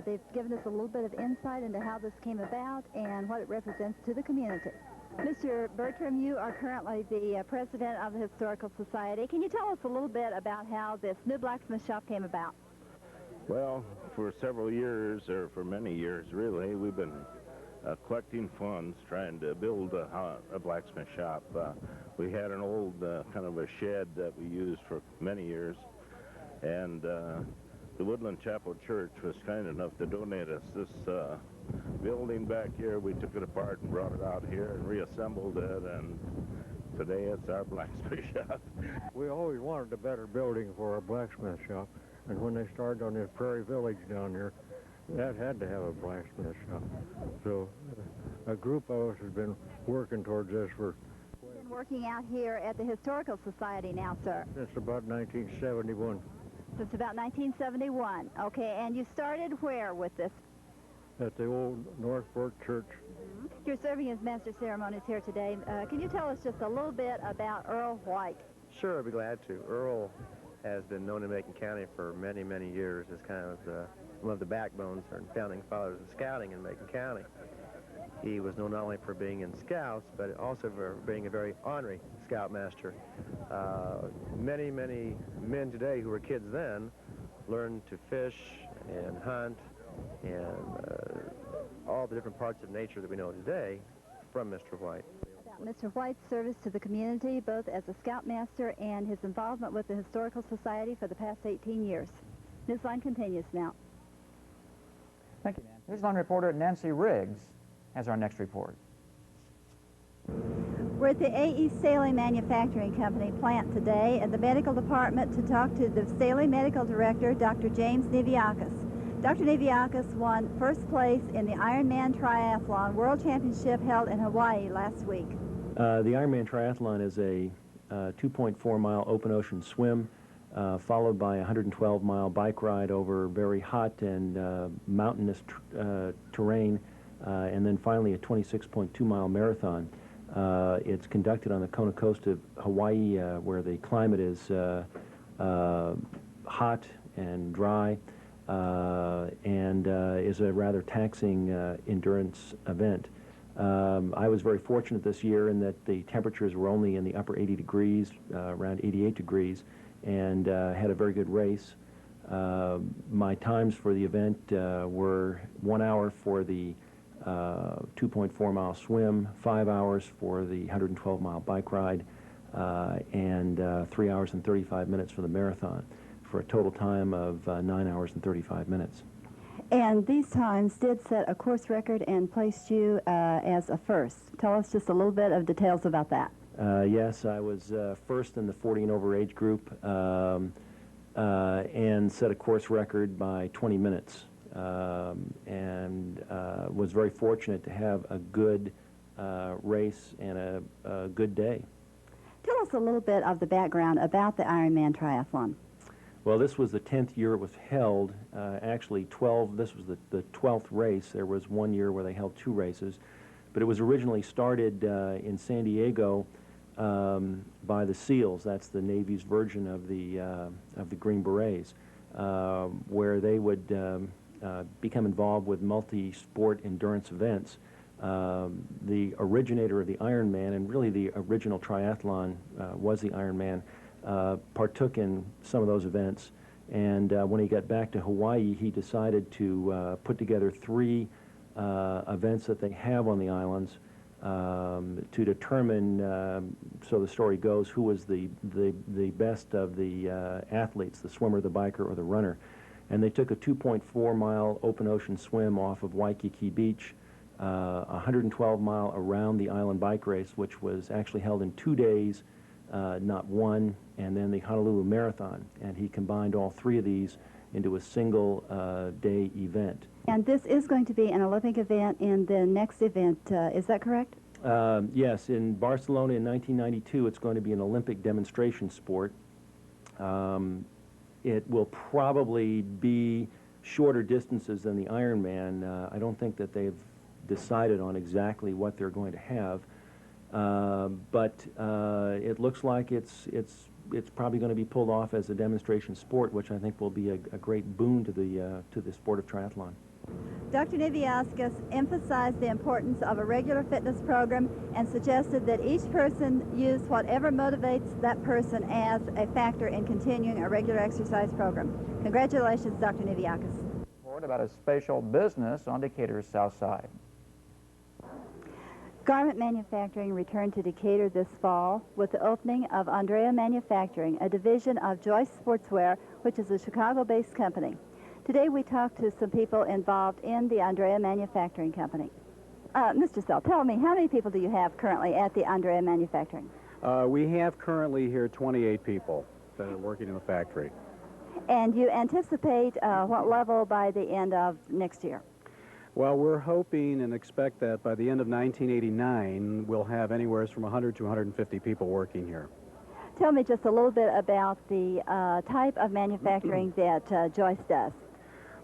They've given us a little bit of insight into how this came about and what it represents to the community. Mr. Bertram, you are currently the president of the Historical Society. Can you tell us a little bit about how this new blacksmith shop came about? Well, for several years, or for many years really, we've been collecting funds trying to build a blacksmith shop. We had an old kind of a shed that we used for many years, and the Woodland Chapel Church was kind enough to donate us this building back here. We took it apart and brought it out here and reassembled it, and today it's our blacksmith shop. We always wanted a better building for a blacksmith shop, and when they started on this Prairie Village down here, that had to have a blacksmith shop. So a group of us has been working towards this for... You've been working out here at the Historical Society now, sir? Since about 1971. Since about 1971. Okay, and you started where with this? At the old Northport Church. You're serving as Master Ceremonies here today. Can you tell us just a little bit about Earl White? Sure, I'd be glad to. Earl has been known in Macon County for many, many years as kind of one of the backbones or founding fathers of scouting in Macon County. He was known not only for being in Scouts, but also for being a very ornery scoutmaster. Many, many men today who were kids then learned to fish and hunt and all the different parts of nature that we know today from Mr. White. About Mr. White's service to the community, both as a scoutmaster and his involvement with the Historical Society for the past 18 years. Newsline continues now. Thank you, Nancy. Newsline reporter Nancy Riggs has our next report. We're at the A.E. Staley Manufacturing Company plant today at the medical department to talk to the Staley Medical Director, Dr. James Niviakis. Dr. Niviakis won first place in the Ironman Triathlon World Championship held in Hawaii last week. The Ironman Triathlon is a 2.4-mile open ocean swim, followed by a 112-mile bike ride over very hot and mountainous terrain, and then finally a 26.2-mile marathon. It's conducted on the Kona coast of Hawaii, where the climate is hot and dry, and is a rather taxing endurance event. I was very fortunate this year in that the temperatures were only in the upper 80 degrees, around 88 degrees, and had a very good race. My times for the event were 1 hour for the 2.4-mile swim, 5 hours for the 112-mile bike ride, and 3 hours and 35 minutes for the marathon, for a total time of 9 hours and 35 minutes. And these times did set a course record and placed you as a first. Tell us just a little bit of details about that. Yes, I was first in the 40 and over age group and set a course record by 20 minutes. And was very fortunate to have a good race and a good day. Tell us a little bit of the background about the Ironman Triathlon. Well, this was the 10th year it was held. Actually, this was the 12th race. There was 1 year where they held 2 races. But it was originally started in San Diego by the SEALs. That's the Navy's version of the Green Berets, where they would become involved with multi-sport endurance events. The originator of the Ironman, and really the original triathlon was the Ironman, partook in some of those events, and when he got back to Hawaii, he decided to put together 3 events that they have on the islands to determine, so the story goes, who was the best of the athletes, the swimmer, the biker, or the runner. And they took a 2.4-mile open ocean swim off of Waikiki Beach, a 112-mile around the island bike race, which was actually held in 2 days, not one, and then the Honolulu Marathon. And he combined all 3 of these into a single day event. And this is going to be an Olympic event in the next event, is that correct? Yes, in Barcelona in 1992, it's going to be an Olympic demonstration sport. It will probably be shorter distances than the Ironman. I don't think that they've decided on exactly what they're going to have, but it looks like it's it's probably going to be pulled off as a demonstration sport, which I think will be a great boon to the sport of triathlon. Dr. Niviauskas emphasized the importance of a regular fitness program and suggested that each person use whatever motivates that person as a factor in continuing a regular exercise program. Congratulations, Dr. Niviauskas. Report about a special business on Decatur's south side. Garment manufacturing returned to Decatur this fall with the opening of Andrea Manufacturing, a division of Joyce Sportswear, which is a Chicago-based company. Today we talked to some people involved in the Andrea Manufacturing Company. Mr. Sell, tell me, how many people do you have currently at the Andrea Manufacturing? We have currently here 28 people that are working in the factory. And you anticipate what level by the end of next year? Well, we're hoping and expect that by the end of 1989, we'll have anywhere from 100 to 150 people working here. Tell me just a little bit about the type of manufacturing that Joyce does.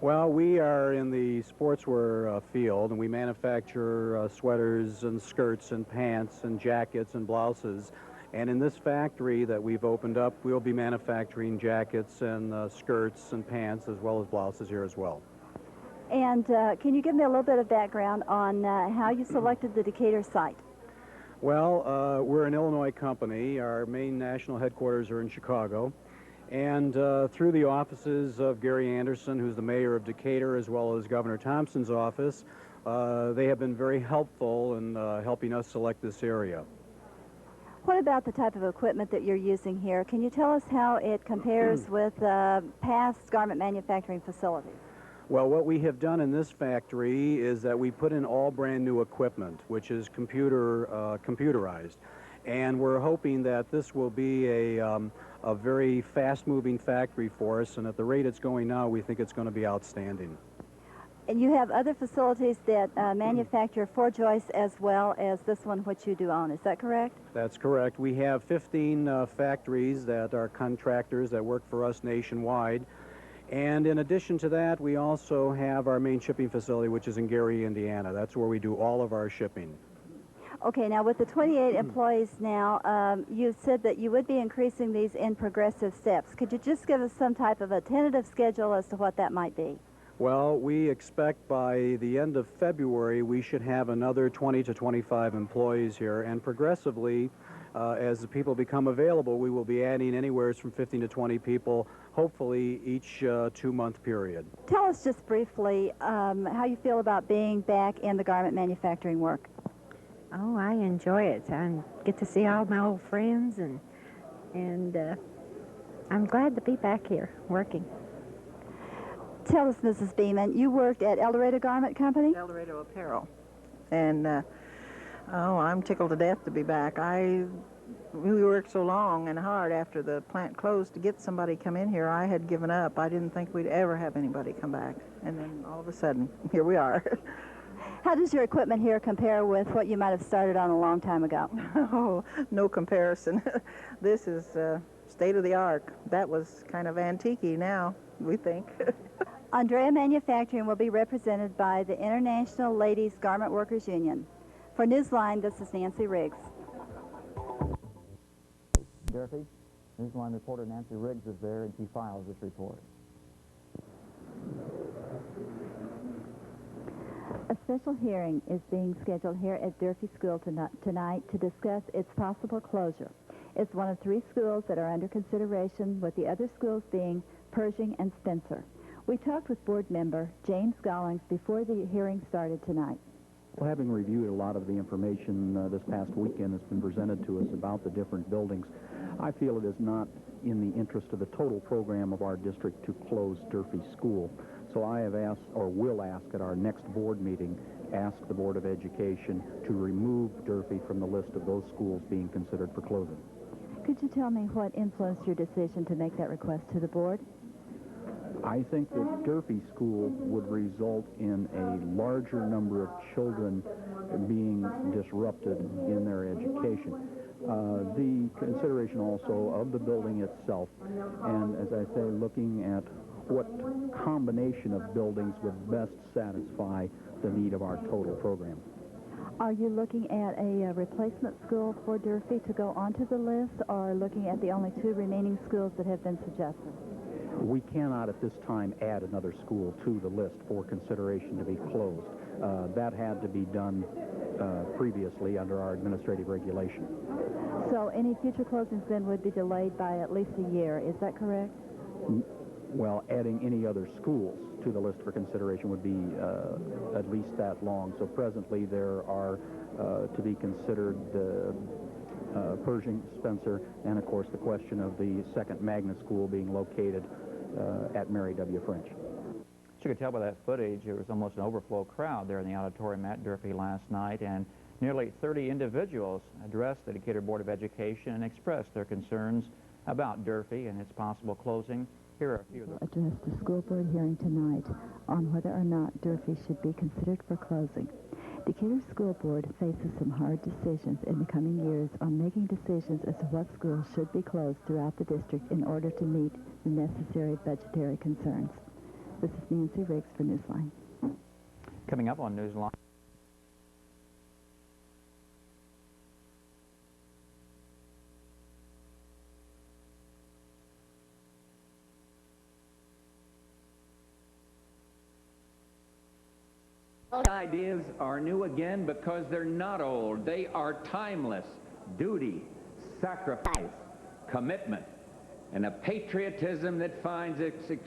Well, we are in the sportswear field, and we manufacture sweaters and skirts and pants and jackets and blouses. And in this factory that we've opened up, we'll be manufacturing jackets and skirts and pants as well as blouses here as well. And can you give me a little bit of background on how you selected the Decatur site? Well, we're an Illinois company. Our main national headquarters are in Chicago. And through the offices of Gary Anderson, who's the mayor of Decatur, as well as Governor Thompson's office, they have been very helpful in helping us select this area. What about the type of equipment that you're using here? Can you tell us how it compares with past garment manufacturing facilities? Well, what we have done in this factory is that we put in all brand new equipment, which is computerized. And we're hoping that this will be a very fast-moving factory for us, and at the rate it's going now, we think it's going to be outstanding. And you have other facilities that manufacture for Joyce as well as this one which you do own, is that correct? That's correct. We have 15 factories that are contractors that work for us nationwide. And in addition to that, we also have our main shipping facility, which is in Gary, Indiana. That's where we do all of our shipping. Okay, now with the 28 employees now, you said that you would be increasing these in progressive steps. Could you just give us some type of a tentative schedule as to what that might be? Well, we expect by the end of February we should have another 20 to 25 employees here, and progressively, as the people become available, we will be adding anywhere from 15 to 20 people, hopefully each 2-month period. Tell us just briefly how you feel about being back in the garment manufacturing work. Oh, I enjoy it. I get to see all my old friends, and I'm glad to be back here working. Tell us, Mrs. Beeman, you worked at El Dorado Garment Company? El Dorado Apparel. And, oh, I'm tickled to death to be back. We worked so long and hard after the plant closed to get somebody come in here. I had given up. I didn't think we'd ever have anybody come back. And then all of a sudden, here we are. How does your equipment here compare with what you might have started on a long time ago? Oh, no comparison. This is state of the art. That was kind of antique-y now, we think. Andrea Manufacturing will be represented by the International Ladies Garment Workers Union. For Newsline, this is Nancy Riggs. Dorothy, Newsline reporter Nancy Riggs is there, and she files this report. A special hearing is being scheduled here at Durfee School tonight to discuss its possible closure. It's one of 3 schools that are under consideration, with the other schools being Pershing and Spencer. We talked with board member James Gollings before the hearing started tonight. Well, having reviewed a lot of the information this past weekend that's been presented to us about the different buildings, I feel it is not in the interest of the total program of our district to close Durfee School. So I have asked, or will ask at our next board meeting, ask the Board of Education to remove Durfee from the list of those schools being considered for closing. Could you tell me what influenced your decision to make that request to the board? I think that Durfee School would result in a larger number of children being disrupted in their education. The consideration also of the building itself, and as I say, looking at what combination of buildings would best satisfy the need of our total program. Are you looking at a replacement school for Durfee to go onto the list, or looking at the only 2 remaining schools that have been suggested? We cannot at this time add another school to the list for consideration to be closed. That had to be done previously under our administrative regulation. So any future closings then would be delayed by at least a year, is that correct? Well, adding any other schools to the list for consideration would be at least that long. So presently there are to be considered Pershing, Spencer, and of course the question of the second magnet school being located at Mary W. French. As you could tell by that footage, there was almost an overflow crowd there in the auditorium at Durfee last night, and nearly 30 individuals addressed the Decatur Board of Education and expressed their concerns about Durfee and its possible closing. Here are a few of them. Address the school board hearing tonight on whether or not Durfee should be considered for closing. Decatur School Board faces some hard decisions in the coming years on making decisions as to what schools should be closed throughout the district in order to meet the necessary budgetary concerns. This is Nancy Riggs for Newsline. Coming up on Newsline. Ideas are new again because they're not old. They are timeless. Duty, sacrifice, commitment, and a patriotism that finds its